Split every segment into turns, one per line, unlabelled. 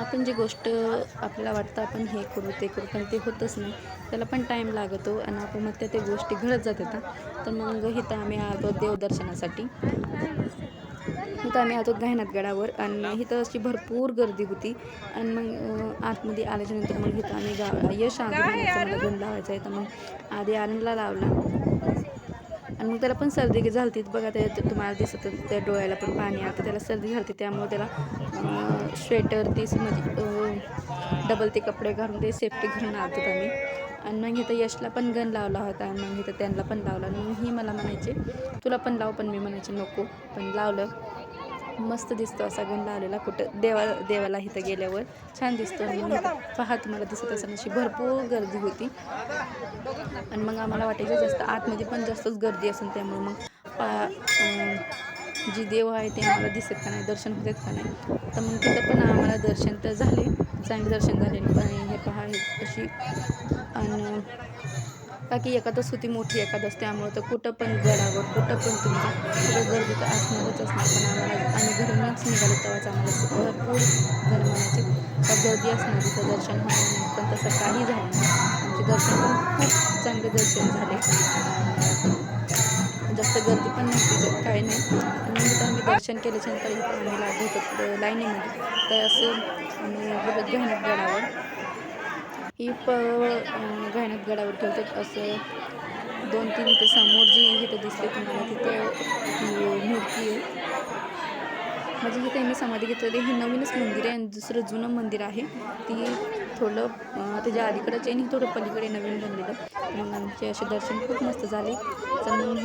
आपण जी गोष्ट आपल्याला वाटतं आपण हे करू ते करू पण ते होतच नाही. त्याला पण टाईम लागतो आणि आपण मग त्या गोष्टी घडत जातात. तर मग इथं आम्ही आलो देवदर्शनासाठी. इथं आम्ही आलो गडावर आणि इथं अशी भरपूर गर्दी होती. आणि मग आतमध्ये आल्याच्यानंतर मग इथं आम्ही यश आधी म्हणायचं मला गंध लावायचा आहे. तर मग आधी आनंदला लावला आणि मग त्याला पण सर्दी झालती बघा. ते तुम्हाला दिसत त्या डोळ्याला पण पाणी आलं. त्याला सर्दी झालती त्यामुळे त्याला स्वेटर तीच म्हणजे डबल ते कपडे घालून ते सेफ्टी घालून आलतो आम्ही. आणि मग इथं यशला पण गन लावला होता आणि मग इथं त्यांना पण लावला. आणि मग ही मला म्हणायचे तुला पण लाव, पण मी म्हणायचे नको, पण लावलं. मस्त दिसतो असा गण लावलेला कुठं देवाला इथं गेल्यावर छान दिसतो. आणि मग इथं पहा तुम्हाला दिसत असं अशी भरपूर गर्दी होती. आणि मग आम्हाला वाटायचं जास्त आतमध्ये पण जास्तच गर्दी असेल त्यामुळे मग जी देव आहे ते आम्हाला दिसत का नाही, दर्शन होतात का नाही. तर मग तिथं पण आम्हाला दर्शन तर झाले, चांगले दर्शन झाले. पण हे पहा हे अशी आणि बाकी एकादस होती, मोठी एकादस, त्यामुळं तर कुठं पण गडावर कुठं पण तुम्ही जा तिथं गर्दी तर असणारच असणार. पण आम्ही घरूनच निघालो तेव्हाच आम्हाला भरपूर जण म्हणायचे का गर्दी असणार इथं दर्शन होणार नाही, पण तसं काही झालं नाही. आमचे दर्शन पण खूप चांगले दर्शन झाले. जास्त गर्दी पण नव्हती काय नाही. आणि मग इथं आम्ही दर्शन केल्याच्यानंतर इथं आम्ही लागलो होतो पुढं लाईनीमध्ये. तर असं आम्ही गेलो गडावर. ही घाणत गडावर गेलो असं 2-3 इथं समोर जी इथं दिसते तुम्हाला तिथं ती मूर्ती आहे. म्हणजे इथे मी समाधी घेतलेली ही नवीनच मंदिर आहे आणि दुसरं जुनं मंदिर आहे. ती थोडं त्याच्या अलीकडंच आहे आणि थोडं पलीकडे नवीन बनलेलं. तर मग आमचे असे दर्शन खूप मस्त झाले. तर मग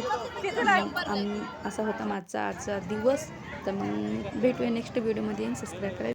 असा होता माझा आजचा दिवस. तर मग भेटूया नेक्स्ट व्हिडिओमध्ये. सबस्क्राईब करा.